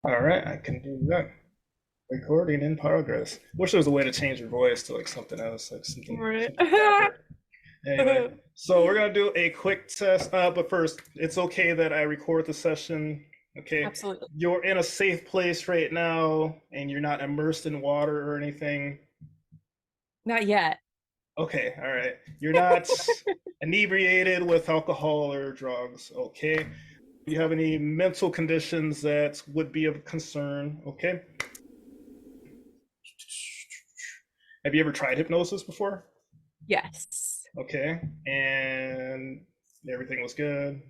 All right, I can do that. Recording in progress. Wish there was a way to change your voice to like something else, like Right. something dapper. Anyway, so we're gonna do a quick test. But first, it's okay that I record the session. Okay, Absolutely. you're in a safe place right now, and you're not immersed in water or anything. Not yet. Okay, all right. You're not inebriated with alcohol or drugs. Okay. Do you have any mental conditions that would be of concern? Okay. Have you ever tried hypnosis before? Yes. Okay. And everything was good.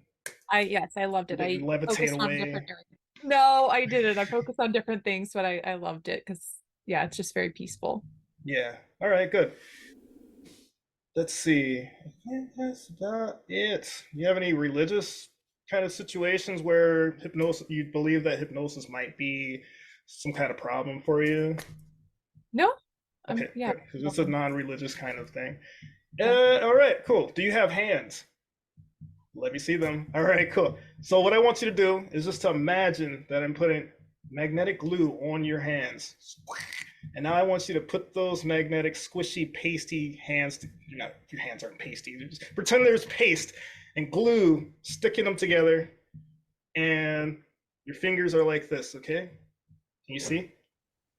Yes, I loved You it. didn't I levitate focused on different away. areas. No, I didn't. I focused on different things, but I loved it because yeah, it's just very peaceful. Yeah. All right, good. Let's see. I think that's about it. You have any religious kind of situations where hypnosis, you believe that hypnosis might be some kind of problem for you? No, Okay, yeah, good. Because it's a open. non-religious kind of thing. Yeah. All right, cool. Do you have hands? Let me see them. All right, cool. So what I want you to do is just to imagine that I'm putting magnetic glue on your hands. And now I want you to put those magnetic, squishy, pasty hands, not your hands aren't pasty, just pretend there's paste and glue sticking them together. And your fingers are like this, okay? Can you see? Okay.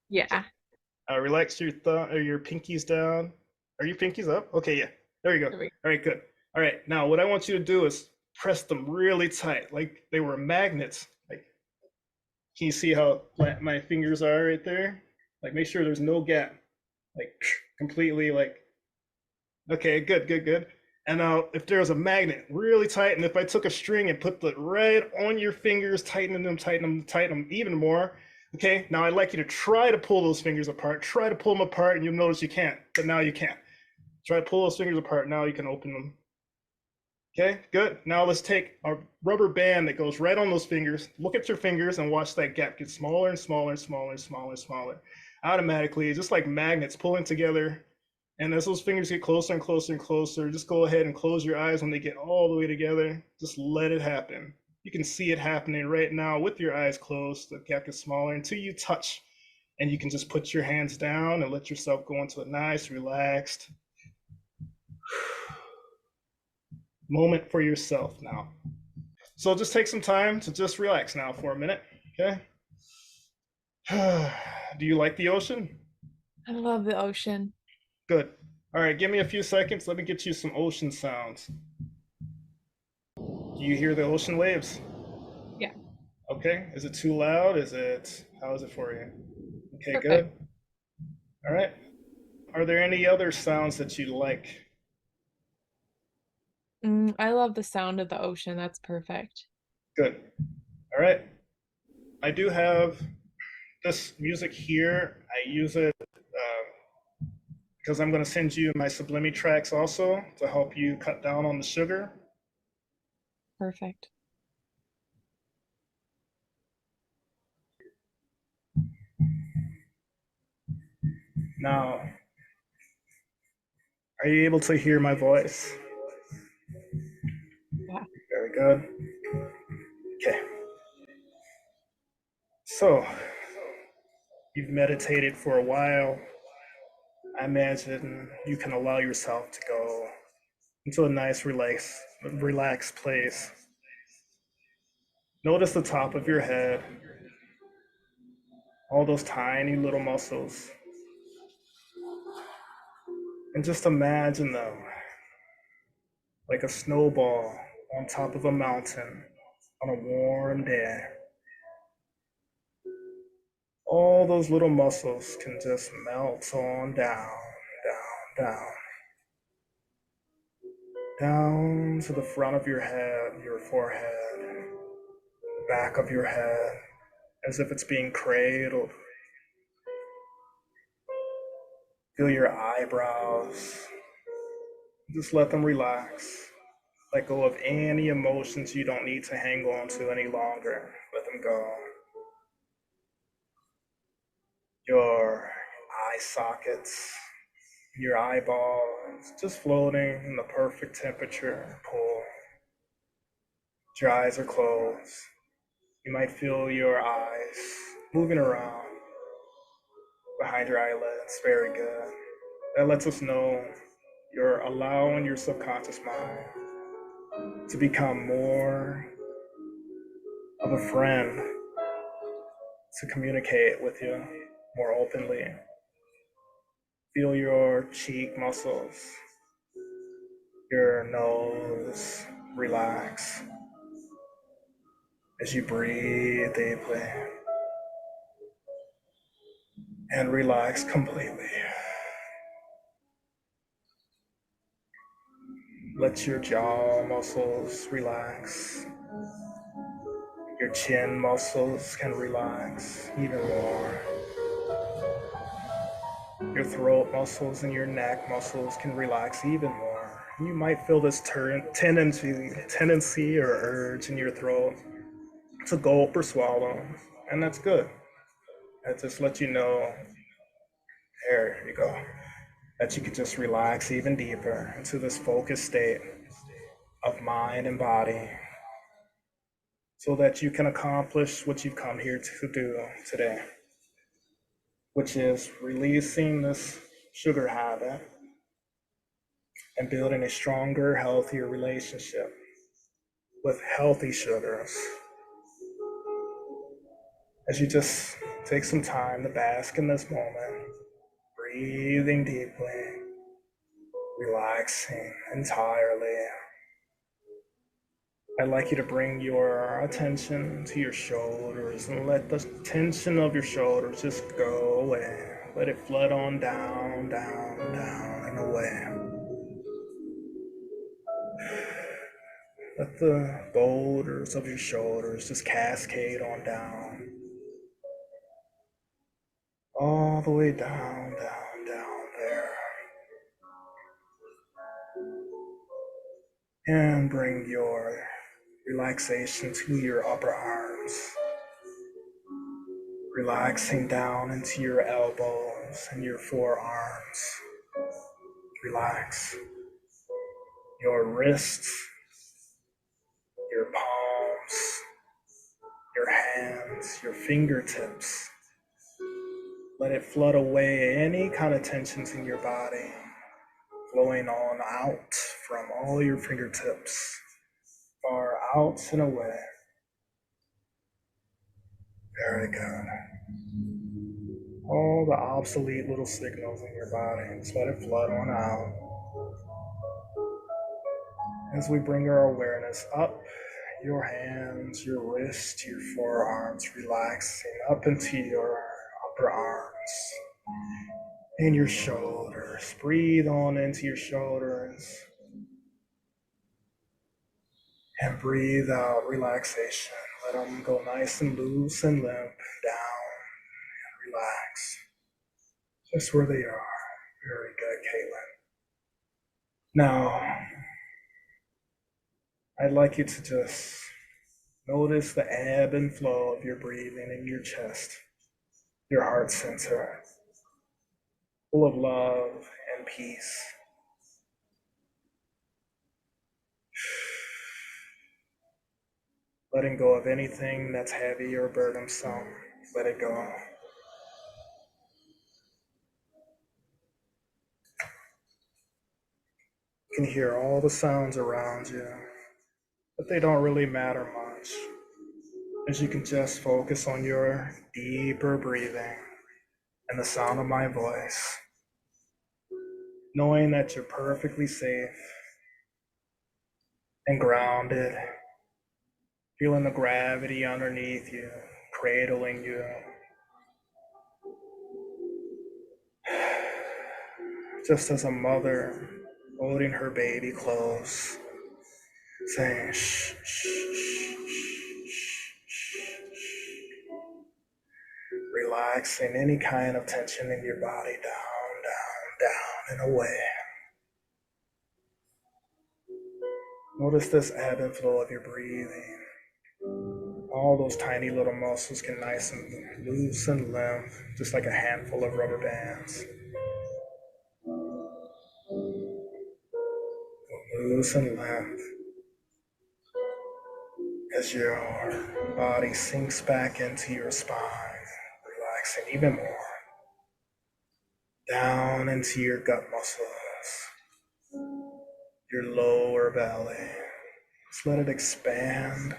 Yeah. Relax your thumb or your pinkies down. Are your pinkies up? Okay, yeah. There you go. There we All right, good. All right, now what I want you to do is press them really tight, like they were magnets. Like, can you see how flat my fingers are right there? Like, make sure there's no gap. Like, completely, like, okay, good, good, good. And now, if there's a magnet really tight, and if I took a string and put it right on your fingers, tighten them, tighten them, tighten them even more. Okay, now I'd like you to try to pull those fingers apart. Try to pull them apart, and you'll notice you can't, but now you can. Try to pull those fingers apart. Now you can open them. Okay, good. Now let's take a rubber band that goes right on those fingers. Look at your fingers and watch that gap get smaller and smaller and smaller and smaller and smaller. Automatically, just like magnets pulling together. And as those fingers get closer and closer and closer, just go ahead and close your eyes when they get all the way together. Just let it happen. You can see it happening right now with your eyes closed. The gap gets smaller until you touch. And you can just put your hands down and let yourself go into a nice, relaxed moment for yourself now. So just take some time to just relax now for a minute, okay? Do you like the ocean? I love the ocean. Good. All right, give me a few seconds. Let me get you some ocean sounds. Do you hear the ocean waves? Yeah. Okay. Is it too loud? How is it for you? Okay, Perfect. good. All right. Are there any other sounds that you like? I love the sound of the ocean. That's perfect. Good. All right. I do have this music here. I use it because I'm going to send you my Sublime tracks also to help you cut down on the sugar. Perfect. Now, are you able to hear my voice? Yeah. Very good. Okay. So, you've meditated for a while. I imagine you can allow yourself to go into a nice, relaxed place. Notice the top of your head, all those tiny little muscles, and just imagine them like a snowball on top of a mountain on a warm day. All those little muscles can just melt on down, down to the front of your head, your forehead, back of your head, as if it's being cradled. Feel your eyebrows. Just let them relax. Let go of any emotions you don't need to hang on to any longer. Let them go. Your eye sockets, your eyeballs, just floating in the perfect temperature. Pull. Your eyes are closed. You might feel your eyes moving around behind your eyelids. Very good. That lets us know you're allowing your subconscious mind to become more of a friend, to communicate with you more openly. Feel your cheek muscles, your nose relax as you breathe deeply and relax completely. Let your jaw muscles relax. Your chin muscles can relax even more. Your throat muscles and your neck muscles can relax even more. You might feel this tendency or urge in your throat to gulp or swallow, and that's good. That just lets you know, there you go, that you can just relax even deeper into this focused state of mind and body so that you can accomplish what you've come here to do today, which is releasing this sugar habit and building a stronger, healthier relationship with healthy sugars. As you just take some time to bask in this moment, breathing deeply, relaxing entirely. I'd like you to bring your attention to your shoulders and let the tension of your shoulders just go away. Let it flood on down, down, down, and away. Let the boulders of your shoulders just cascade on down, all the way down, down, down there. And bring your relaxation to your upper arms, relaxing down into your elbows and your forearms. Relax your wrists, your palms, your hands, your fingertips. Let it flood away any kind of tensions in your body, flowing on out from all your fingertips, far out and away. Very good. All the obsolete little signals in your body, just let it flood on out. As we bring our awareness up, your hands, your wrists, your forearms, relaxing up into your upper arms and your shoulders. Breathe on into your shoulders and breathe out relaxation. Let them go nice and loose and limp down and relax. Just where they are. Very good, Caitlin. Now, I'd like you to just notice the ebb and flow of your breathing in your chest, your heart center, full of love and peace. Letting go of anything that's heavy or burdensome. Let it go. You can hear all the sounds around you, but they don't really matter much, as you can just focus on your deeper breathing and the sound of my voice, knowing that you're perfectly safe and grounded, feeling the gravity underneath you, cradling you. Just as a mother holding her baby close, saying shh, shh, shh, shh, shh, relaxing any kind of tension in your body down, down, down, and away. Notice this ebb and flow of your breathing. All those tiny little muscles can nice and loose and limp, just like a handful of rubber bands. Loose and limp as your body sinks back into your spine. relaxing even more. Down into your gut muscles, your lower belly. Just let it expand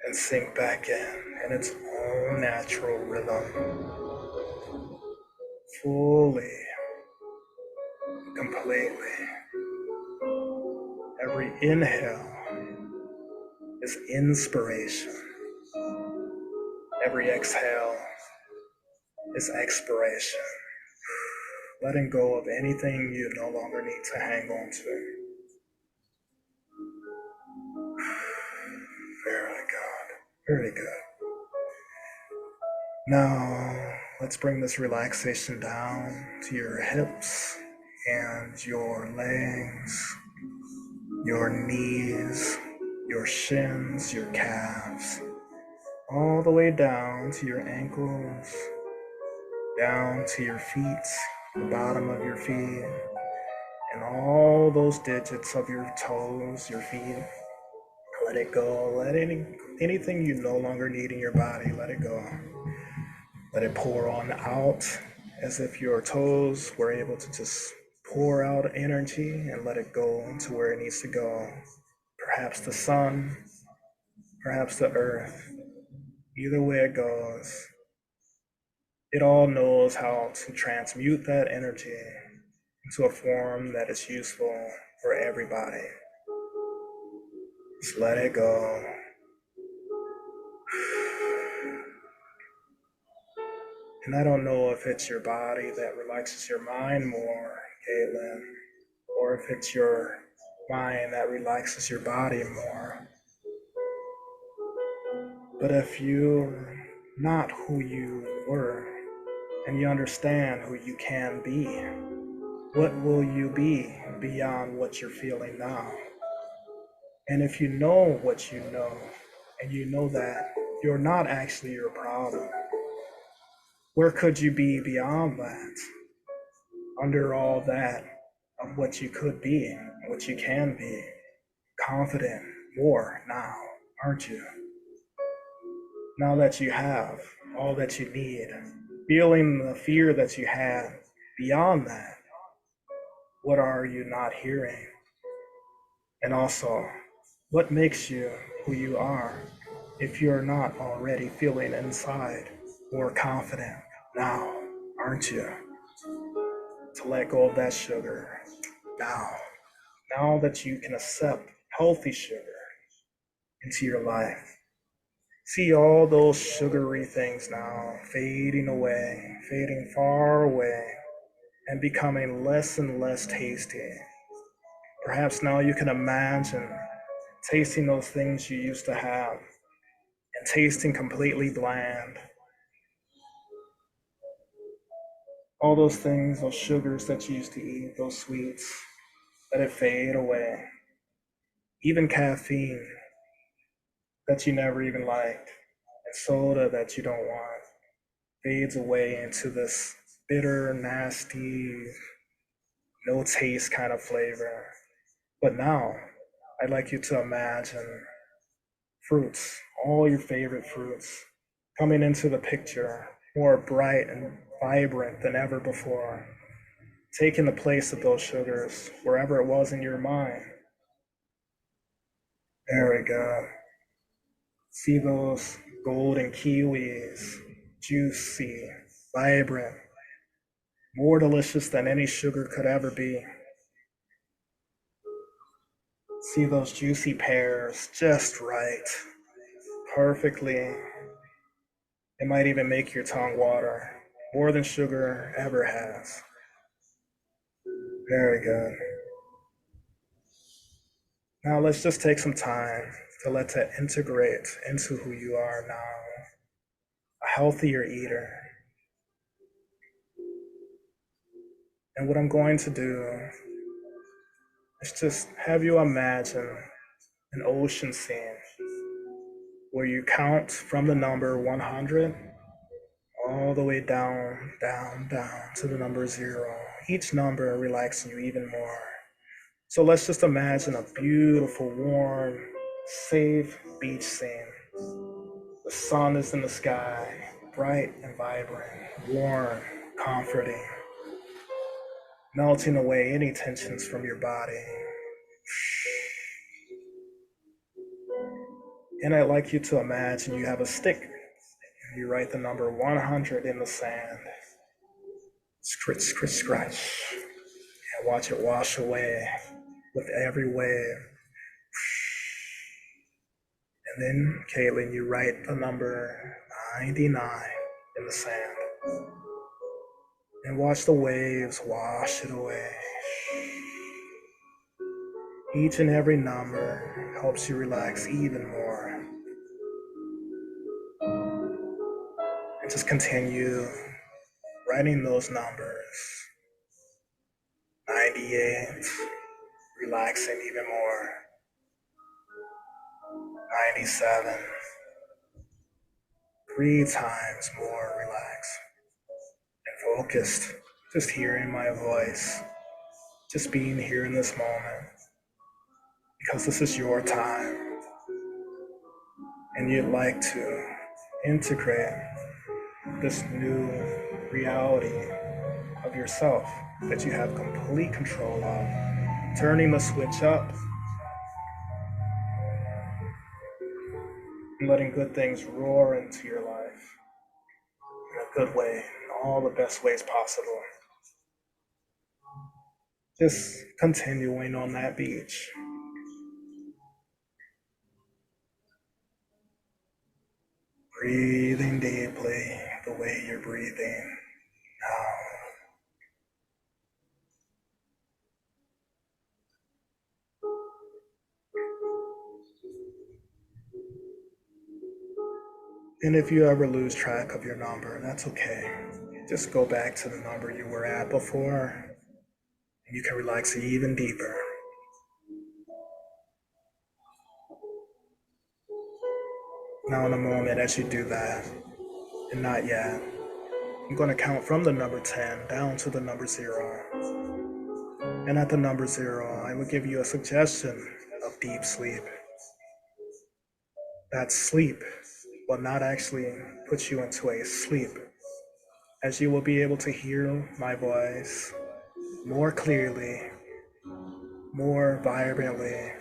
and sink back in its own natural rhythm, fully, completely. Every inhale is inspiration. Every exhale is expiration. Letting go of anything you no longer need to hang on to. Very good. Very good. Now, let's bring this relaxation down to your hips and your legs, your knees, your shins, your calves, all the way down to your ankles, down to your feet, the bottom of your feet, and all those digits of your toes, your feet. Let it go. Let anything you no longer need in your body, let it go. Let it pour on out as if your toes were able to just pour out energy and let it go to where it needs to go. Perhaps the sun, perhaps the earth. Either way it goes, it all knows how to transmute that energy into a form that is useful for everybody. Just let it go. And I don't know if it's your body that relaxes your mind more, Caitlin, or if it's your mind that relaxes your body more. But if you're not who you were and you understand who you can be, what will you be beyond what you're feeling now? And if you know what you know, and you know that you're not actually your problem, where could you be beyond that? Under all that of what you could be, what you can be, confident more now, aren't you? Now that you have all that you need, feeling the fear that you had beyond that, what are you not hearing? And also, what makes you who you are if you're not already feeling inside more confident now, aren't you? To let go of that sugar now. Now that you can accept healthy sugar into your life. See all those sugary things now fading away, fading far away, and becoming less and less tasty. Perhaps now you can imagine tasting those things you used to have and tasting completely bland. All those things, those sugars that you used to eat, those sweets, let it fade away. Even caffeine that you never even liked, and soda that you don't want, fades away into this bitter, nasty, no taste kind of flavor. But now, I'd like you to imagine fruits, all your favorite fruits, coming into the picture, more bright and vibrant than ever before, taking the place of those sugars wherever it was in your mind. There we go. See those golden kiwis, juicy, vibrant, more delicious than any sugar could ever be. See those juicy pears, just right, perfectly. It might even make your tongue water, more than sugar ever has. Very good. Now let's just take some time to let that integrate into who you are now, a healthier eater. And what I'm going to do is just have you imagine an ocean scene where you count from the number 100 all the way down, down, down to the number 0. Each number relaxing you even more. So let's just imagine a beautiful, warm, safe beach scene. The sun is in the sky. bright and vibrant, warm, comforting, melting away any tensions from your body. And I'd like you to imagine you have a stick and you write the number 100 in the sand. Scratch, scratch, scratch. And watch it wash away with every wave. And then, Caitlin, you write the number 99 in the sand. And watch the waves wash it away. Each and every number helps you relax even more. And just continue writing those numbers. 98, relaxing even more. 97, 3 times more relaxed and focused. Just hearing my voice, just being here in this moment, because this is your time and you'd like to integrate this new reality of yourself that you have complete control of, turning the switch up and letting good things roar into your life in a good way, in all the best ways possible. Just continuing on that beach. Breathing deeply the way you're breathing now. And if you ever lose track of your number, that's okay. Just go back to the number you were at before, and you can relax even deeper. Now, in a moment, as you do that, and not yet, I'm going to count from the number 10 down to the number 0. And at the number 0, I will give you a suggestion of deep sleep. That sleep will not actually put you into a sleep, as you will be able to hear my voice more clearly, more vibrantly,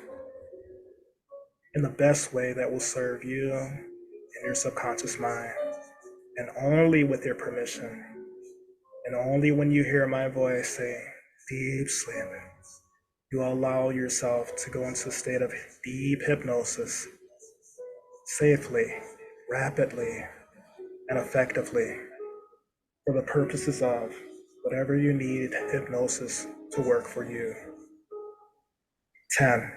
in the best way that will serve you and your subconscious mind. And only with your permission, and only when you hear my voice say deep sleep, you allow yourself to go into a state of deep hypnosis safely, rapidly, and effectively for the purposes of whatever you need hypnosis to work for you. 10.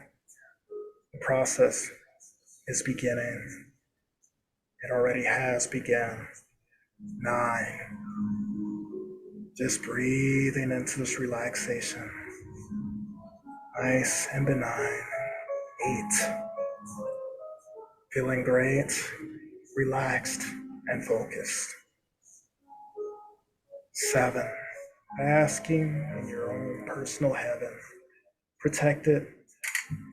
The process is beginning. It already has begun. 9. Just breathing into this relaxation. Nice and benign. 8. Feeling great, relaxed, and focused. 7. Basking in your own personal heaven, protected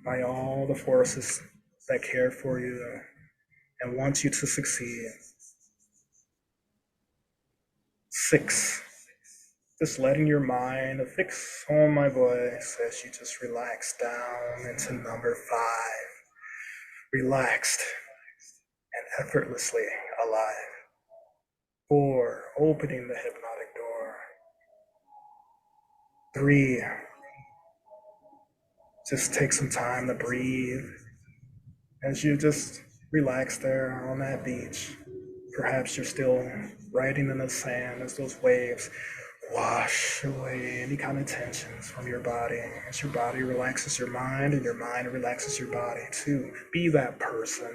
by all the forces that care for you and want you to succeed. 6. Just letting your mind fix on my voice as you just relax down into number 5. Relaxed and effortlessly alive. 4. Opening the hypnotic door. 3. Just take some time to breathe as you just relax there on that beach. Perhaps you're still riding in the sand as those waves wash away any kind of tensions from your body, as your body relaxes your mind and your mind relaxes your body too. Be that person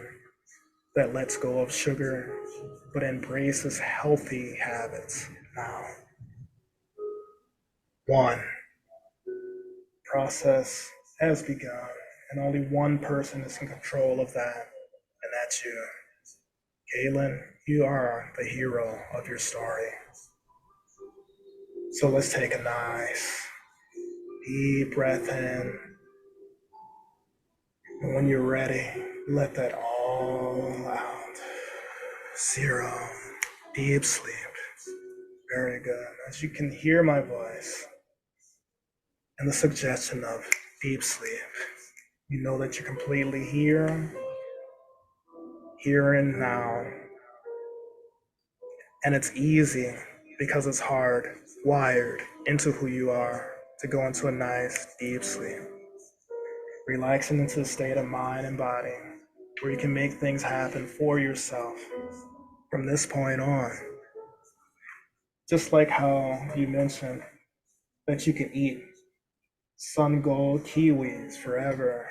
that lets go of sugar but embraces healthy habits now. 1. Process has begun, and only one person is in control of that, and that's you. Galen, you are the hero of your story. So let's take a nice deep breath in. And when you're ready, let that all out. 0. Deep sleep. Very good. As you can hear my voice and the suggestion of deep sleep, you know that you're completely here and now. And it's easy because it's hard, wired into who you are to go into a nice deep sleep, relaxing into a state of mind and body where you can make things happen for yourself from this point on. Just like how you mentioned that you can eat sun gold kiwis forever,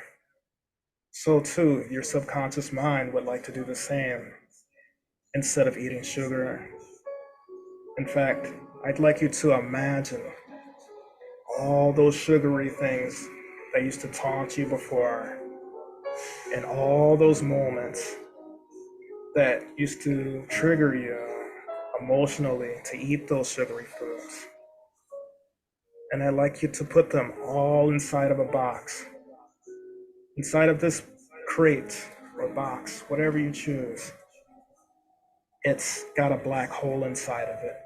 so too your subconscious mind would like to do the same instead of eating sugar. In fact, I'd like you to imagine all those sugary things that used to taunt you before, and all those moments that used to trigger you emotionally to eat those sugary foods. And I'd like you to put them all inside of a box, inside of this crate or box, whatever you choose. It's got a black hole inside of it.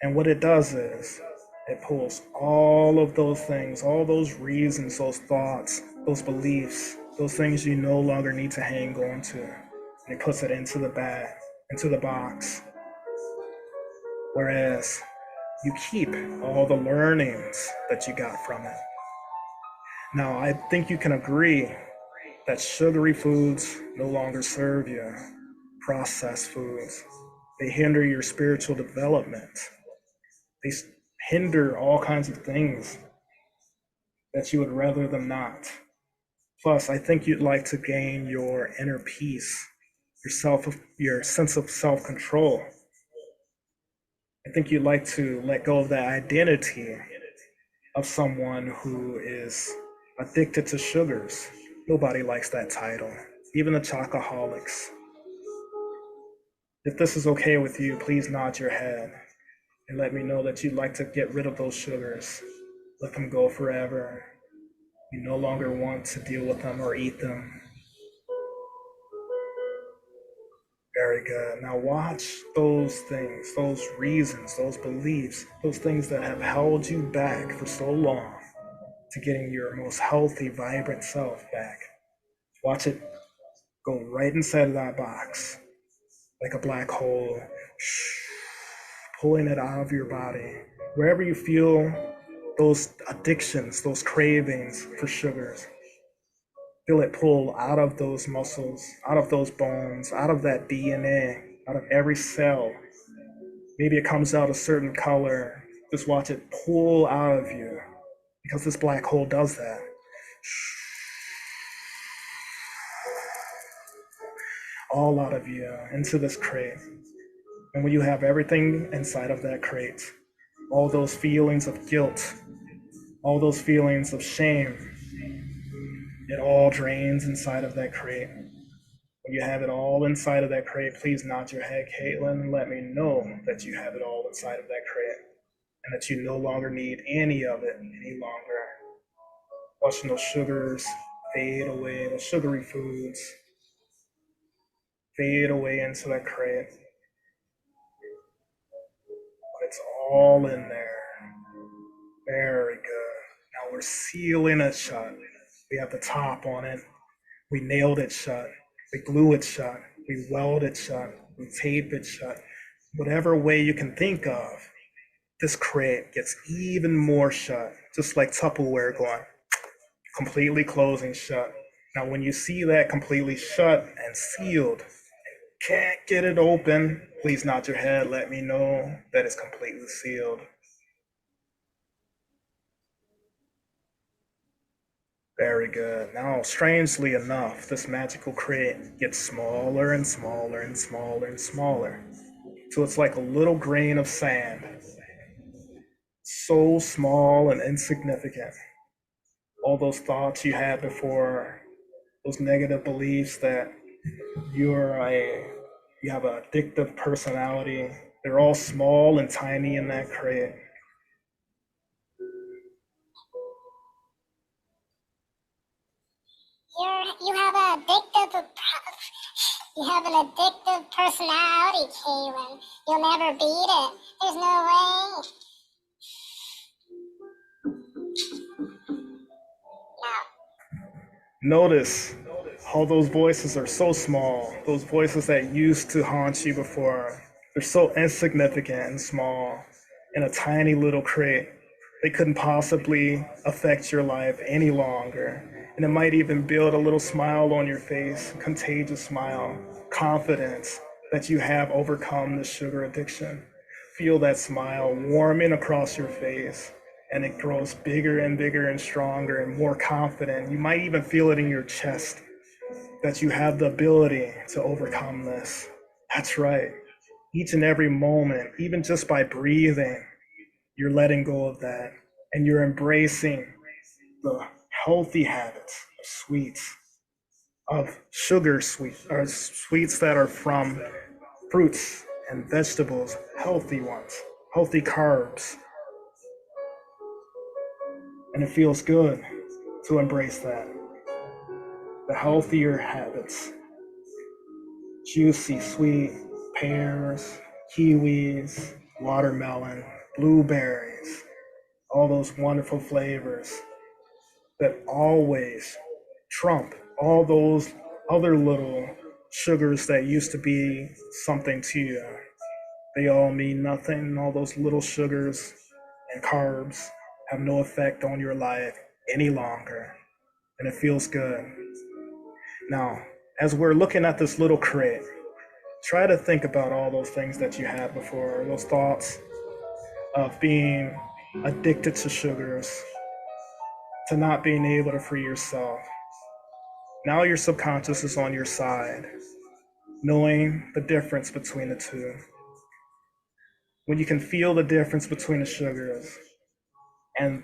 And what it does is it pulls all of those things, all those reasons, those thoughts, those beliefs, those things you no longer need to hang on to. And it puts it into the bag, into the box. Whereas you keep all the learnings that you got from it. Now, I think you can agree that sugary foods no longer serve you. Processed foods, they hinder your spiritual development. They hinder all kinds of things that you would rather them not. Plus, I think you'd like to gain your inner peace, your sense of self-control. I think you'd like to let go of that identity of someone who is addicted to sugars. Nobody likes that title, even the chocoholics. If this is okay with you, please nod your head and let me know that you'd like to get rid of those sugars. Let them go forever. You no longer want to deal with them or eat them. Very good. Now watch those things, those reasons, those beliefs, those things that have held you back for so long to getting your most healthy, vibrant self back. Watch it go right inside of that box, like a black hole, pulling it out of your body. Wherever you feel those addictions, those cravings for sugars, feel it pull out of those muscles, out of those bones, out of that DNA, out of every cell. Maybe it comes out a certain color. Just watch it pull out of you because this black hole does that. All out of you into this crate. And when you have everything inside of that crate, all those feelings of guilt, all those feelings of shame, it all drains inside of that crate. When you have it all inside of that crate, please nod your head, Caitlin, and let me know that you have it all inside of that crate and that you no longer need any of it any longer. Watching those sugars fade away, the sugary foods fade away into that crate. But it's all in there. Very good. Now we're sealing it shut. We have the top on it. We nailed it shut. We glue it shut. We weld it shut. We tape it shut. Whatever way you can think of, this crate gets even more shut, just like Tupperware going completely closing shut. Now, when you see that completely shut and sealed, can't get it open, please nod your head. Let me know that it's completely sealed. Very good. Now, strangely enough, this magical crate gets smaller and smaller and smaller and smaller. So it's like a little grain of sand. So small and insignificant. All those thoughts you had before, those negative beliefs that you have an addictive personality, they're all small and tiny in that crate. You have a addictive have an addictive personality, Kaylin. You'll never beat it. There's no way. Notice how those voices are so small. Those voices that used to haunt you before, they're so insignificant and small in a tiny little crate. They couldn't possibly affect your life any longer. And it might even build a little smile on your face, a contagious smile, confidence that you have overcome the sugar addiction. Feel that smile warming across your face, and it grows bigger and bigger and stronger and more confident. You might even feel it in your chest that you have the ability to overcome this. That's right. Each and every moment, even just by breathing, you're letting go of that and you're embracing the healthy habits of sweets, of sugar sweets, or sweets that are from fruits and vegetables, healthy ones, healthy carbs. And it feels good to embrace that. The healthier habits, juicy, sweet pears, kiwis, watermelon, blueberries, all those wonderful flavors that always trump all those other little sugars that used to be something to you. They all mean nothing. All those little sugars and carbs have no effect on your life any longer. And it feels good. Now, as we're looking at this little crate, try to think about all those things that you had before, those thoughts of being addicted to sugars, to not being able to free yourself. Now your subconscious is on your side, knowing the difference between the two. When you can feel the difference between the sugars and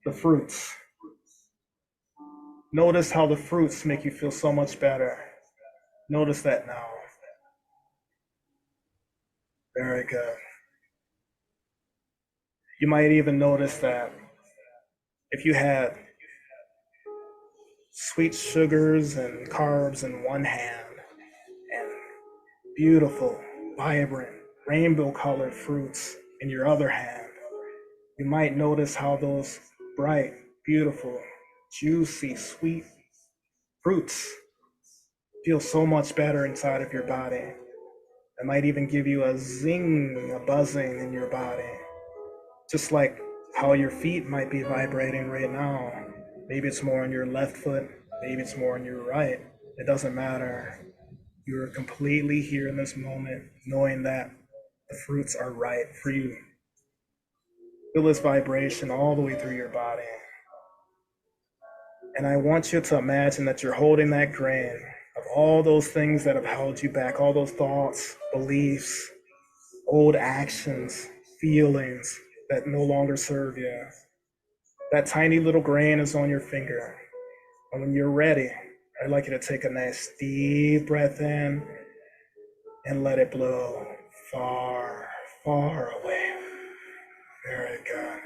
the fruits, notice how the fruits make you feel so much better. Notice that now. Very good. You might even notice that if you had sweet sugars and carbs in one hand and beautiful, vibrant, rainbow colored fruits in your other hand, you might notice how those bright, beautiful, juicy, sweet fruits feel so much better inside of your body. It might even give you a zing, a buzzing in your body, just like how your feet might be vibrating right now. Maybe it's more on your left foot, maybe it's more on your right. It doesn't matter. You're completely here in this moment, knowing that the fruits are right for you. Feel this vibration all the way through your body. And I want you to imagine that you're holding that grain of all those things that have held you back, all those thoughts, beliefs, old actions, feelings that no longer serve you. That tiny little grain is on your finger. And when you're ready, I'd like you to take a nice deep breath in and let it blow far, far away. Very good.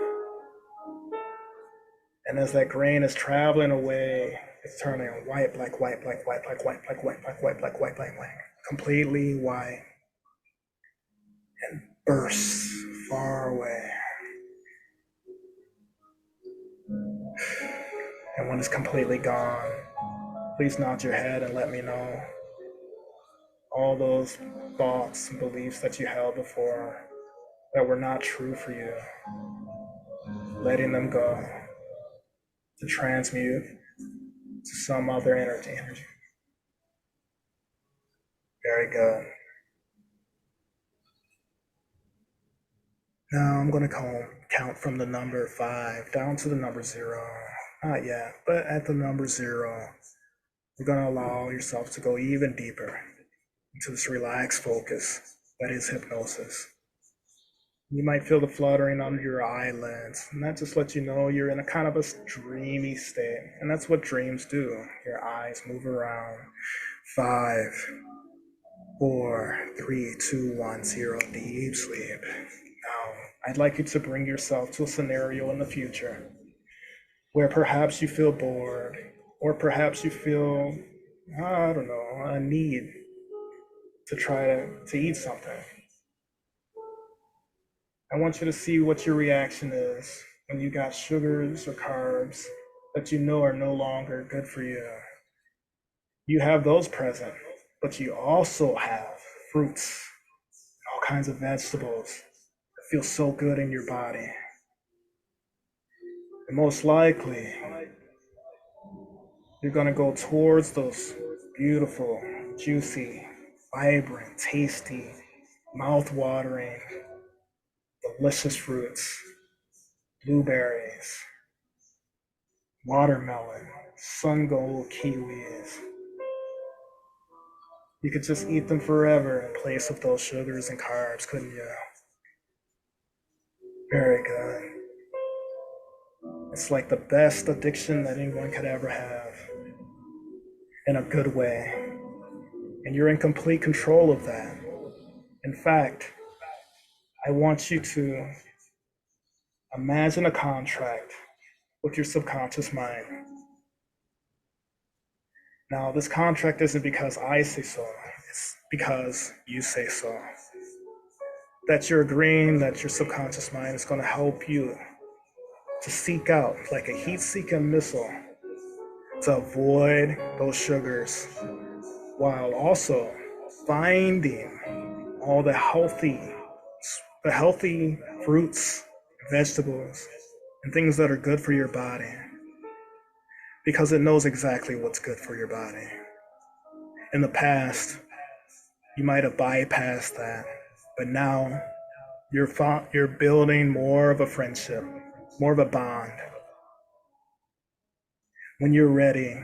And as that grain is traveling away, it's turning white, black, white, black, white, black, white, black, white, black, white, black, white, black, white, completely white, and bursts far away. And when it's completely gone, please nod your head and let me know all those thoughts and beliefs that you held before that were not true for you, letting them go to transmute to some other energy. Very good. Now I'm going to count from the number 5 down to the number 0. Not yet, but at the number 0, you're going to allow yourself to go even deeper into this relaxed focus that is hypnosis. You might feel the fluttering under your eyelids, and that just lets you know you're in a kind of a dreamy state. And that's what dreams do. Your eyes move around. 5, 4, 3, 2, 1, 0, deep sleep. Now, I'd like you to bring yourself to a scenario in the future where perhaps you feel bored, or perhaps you feel, I don't know, a need to try to eat something. I want you to see what your reaction is when you got sugars or carbs that you know are no longer good for you. You have those present, but you also have fruits, all kinds of vegetables that feel so good in your body. And most likely, you're going to go towards those beautiful, juicy, vibrant, tasty, mouth-watering, delicious fruits, blueberries, watermelon, sun gold kiwis. You could just eat them forever in place of those sugars and carbs, couldn't you? Very good. It's like the best addiction that anyone could ever have, in a good way. And you're in complete control of that. In fact, I want you to imagine a contract with your subconscious mind. Now, this contract isn't because I say so, it's because you say so. That you're agreeing that your subconscious mind is going to help you to seek out, like a heat-seeking missile, to avoid those sugars while also finding all the healthy fruits, vegetables, and things that are good for your body, because it knows exactly what's good for your body. In the past, you might have bypassed that, but now you're building more of a friendship, more of a bond. When you're ready,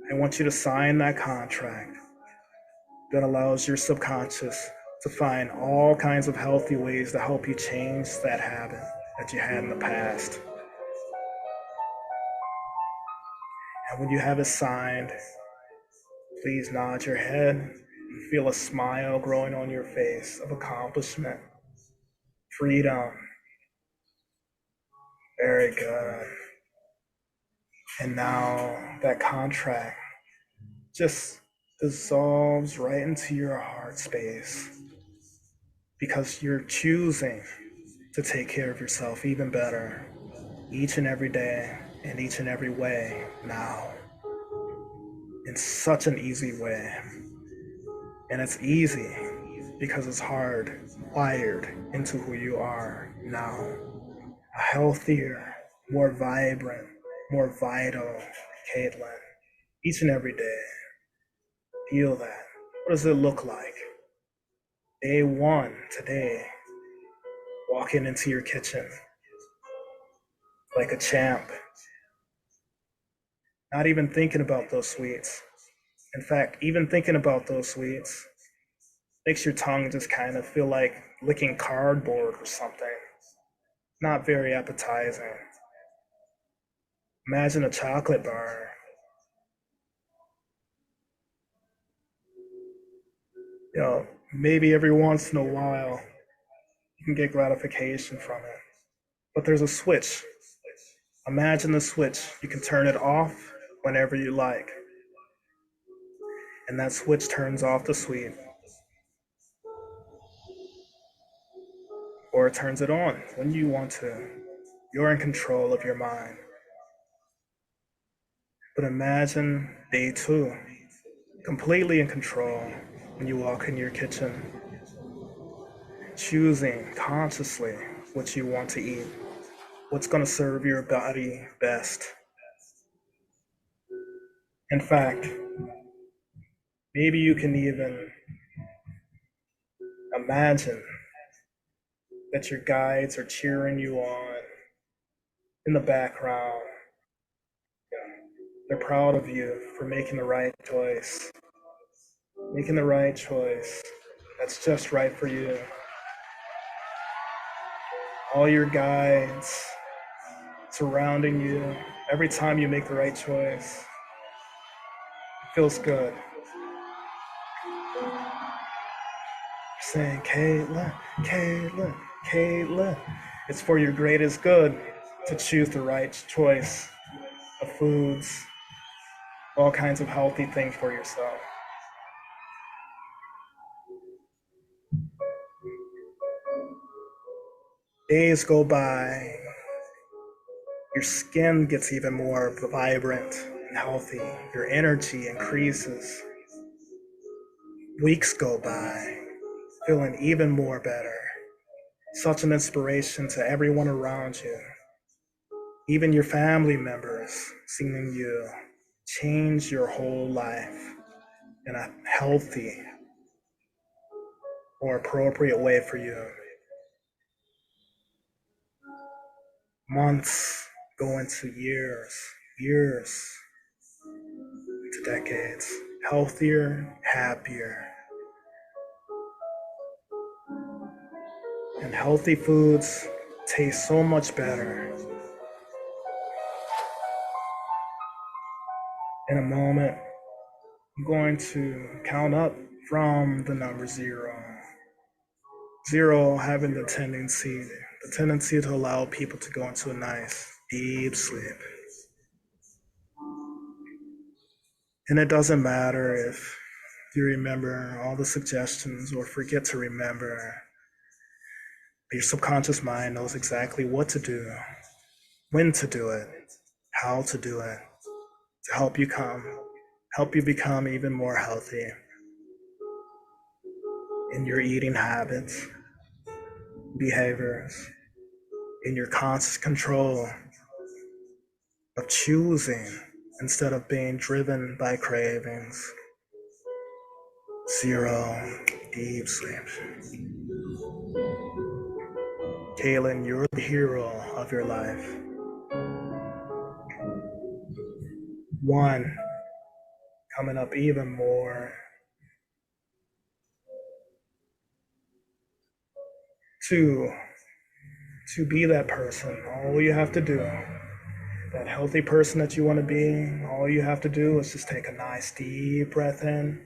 I want you to sign that contract that allows your subconscious to find all kinds of healthy ways to help you change that habit that you had in the past. And when you have it signed, please nod your head and feel a smile growing on your face of accomplishment, freedom. Very good. And now that contract just dissolves right into your heart space because you're choosing to take care of yourself even better each and every day in each and every way now, in such an easy way. And it's easy because it's wired into who you are now. A healthier, more vibrant, more vital Caitlin, each and every day. Feel that. What does it look like? Day one, today, walking into your kitchen like a champ, not even thinking about those sweets. In fact, even thinking about those sweets makes your tongue just kind of feel like licking cardboard or something. Not very appetizing. Imagine a chocolate bar. Maybe every once in a while you can get gratification from it. But there's a switch. Imagine the switch. You can turn it off whenever you like. And that switch turns off the sweet. Or it turns it on when you want to. You're in control of your mind. But imagine day two, completely in control when you walk in your kitchen, choosing consciously what you want to eat, what's going to serve your body best. In fact, maybe you can even imagine that your guides are cheering you on in the background. They're proud of you for making the right choice. Making the right choice that's just right for you. All your guides surrounding you every time you make the right choice. It feels good. Saying, Caitlin, Caitlin, Caitlin. It's for your greatest good to choose the right choice of foods, all kinds of healthy things for yourself. Days go by, your skin gets even more vibrant and healthy, your energy increases. Weeks go by, feeling even more better. Such an inspiration to everyone around you, even your family members, seeing you change your whole life in a healthy or appropriate way for you. Months go into years, years into decades. Healthier, happier. And healthy foods taste so much better. In a moment, I'm going to count up from the number 0. 0 having the tendency to allow people to go into a nice, deep sleep. And it doesn't matter if you remember all the suggestions or forget to remember. Your subconscious mind knows exactly what to do, when to do it, how to do it, to help you become even more healthy in your eating habits, behaviors, in your conscious control of choosing instead of being driven by cravings. 0, deep sleep. Kaylin, you're the hero of your life. 1, coming up even more. 2, to be that person, all you have to do, that healthy person that you want to be, all you have to do is just take a nice deep breath in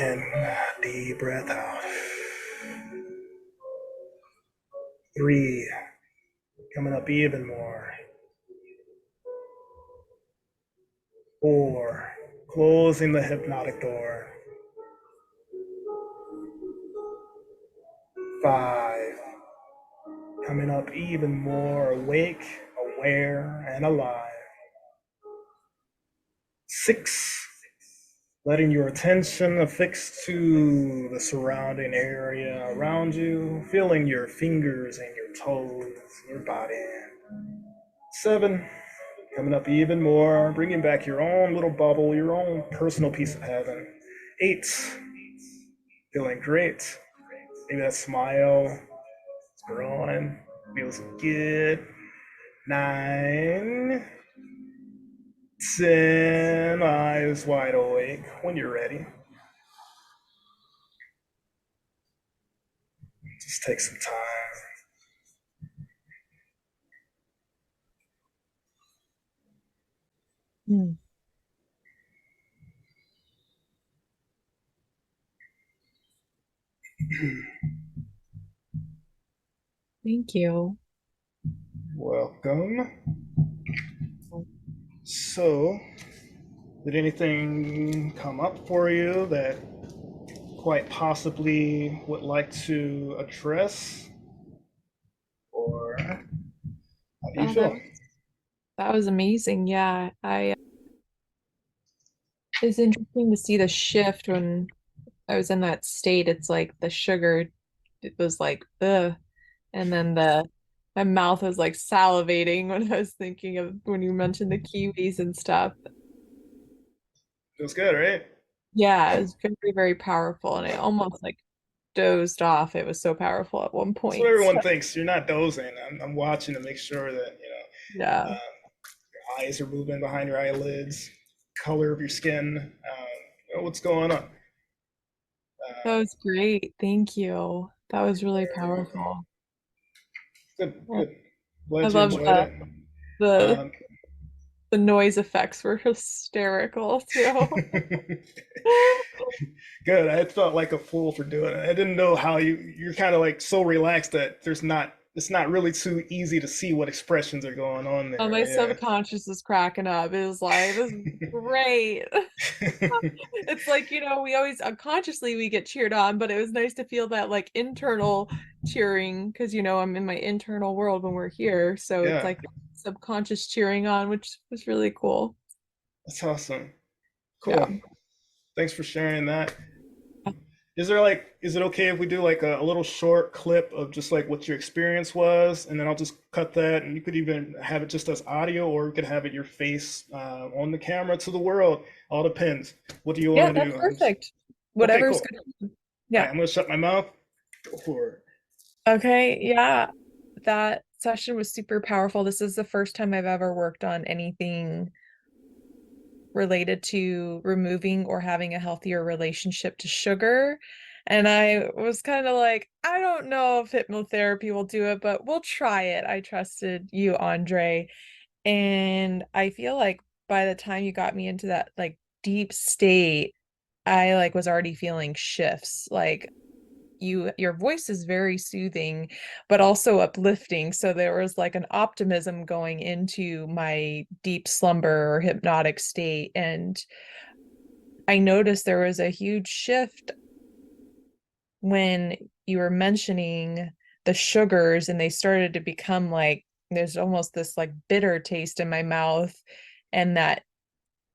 and deep breath out. 3, coming up even more. 4, closing the hypnotic door. 5, coming up even more awake, aware, and alive. 6, letting your attention affix to the surrounding area around you, feeling your fingers and your toes, your body. 7, coming up even more, bringing back your own little bubble, your own personal piece of heaven. 8, feeling great. Maybe that smile is growing, feels good. 9, 10, eyes wide awake when you're ready. Just take some time. Hmm. Thank you. Welcome. So, did anything come up for you that quite possibly would like to address? Or how do you Oh, that feel? was, that was amazing. Yeah, it's interesting to see the shift when I was in that state. It's like the sugar, it was like, ugh. And then my mouth was like salivating when I was thinking of when you mentioned the kiwis and stuff. Feels good, right? Yeah, it was very, very powerful. And I almost like dozed off. It was so powerful at one That's what point. everyone So, thinks. You're not dozing. I'm watching to make sure that, yeah, your eyes are moving behind your eyelids, color of your skin, what's going on. that was great. Thank you. That was really You're welcome. powerful. Good, I good. I Glad you love enjoyed it. the Um, the noise effects were hysterical too. Good. I felt like a fool for doing it. I didn't know how you're kind of like so relaxed that there's not it's not really too easy to see what expressions are going on Oh, there. my Yeah. subconscious is cracking up. It was like, this is great. It's like, we always unconsciously we get cheered on, but it was nice to feel that like internal cheering because I'm in my internal world when we're here. So it's Yeah, like subconscious cheering on, which was really cool. that's awesome. Yeah. Cool. Thanks for sharing that. Is it okay if we do like a little short clip of just like what your experience was, and then I'll just cut that, and you could even have it just as audio, or you could have it your face on the camera to the world. All depends. What do you Yeah, want to that's do? perfect. Okay, Whatever's cool. good. All Yeah. right, I'm gonna shut my mouth. Go for it. Okay. Yeah. That session was super powerful. This is the first time I've ever worked on anything related to removing or having a healthier relationship to sugar. And I was kind of like, I don't know if hypnotherapy will do it, but we'll try it. I trusted you, Andre. And I feel like by the time you got me into that like deep state, I like was already feeling shifts. Like your voice is very soothing but also uplifting, so there was like an optimism going into my deep slumber or hypnotic state. And I noticed there was a huge shift when you were mentioning the sugars and they started to become like there's almost this like bitter taste in my mouth, and that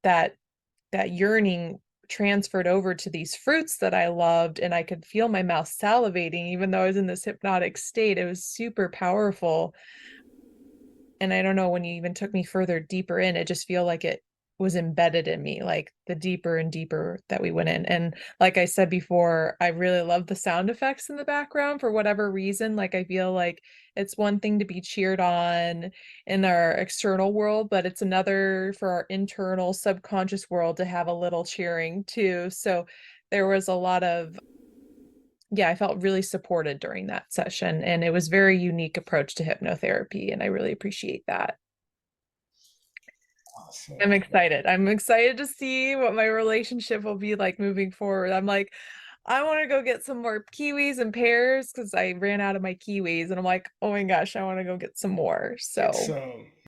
that yearning transferred over to these fruits that I loved, and I could feel my mouth salivating even though I was in this hypnotic state. It was super powerful. And I don't know, when you even took me further deeper in, it just feel like it was embedded in me, like the deeper and deeper that we went in. And like I said before, I really love the sound effects in the background for whatever reason. Like I feel like it's one thing to be cheered on in our external world, but it's another for our internal subconscious world to have a little cheering too. So there was a lot of, yeah, I felt really supported during that session, and it was very unique approach to hypnotherapy, and I really appreciate that. Awesome. I'm excited. I'm excited to see what my relationship will be like moving forward. I'm like, I want to go get some more kiwis and pears because I ran out of my kiwis, and I'm like, oh my gosh, I want to go get some more. Get So some.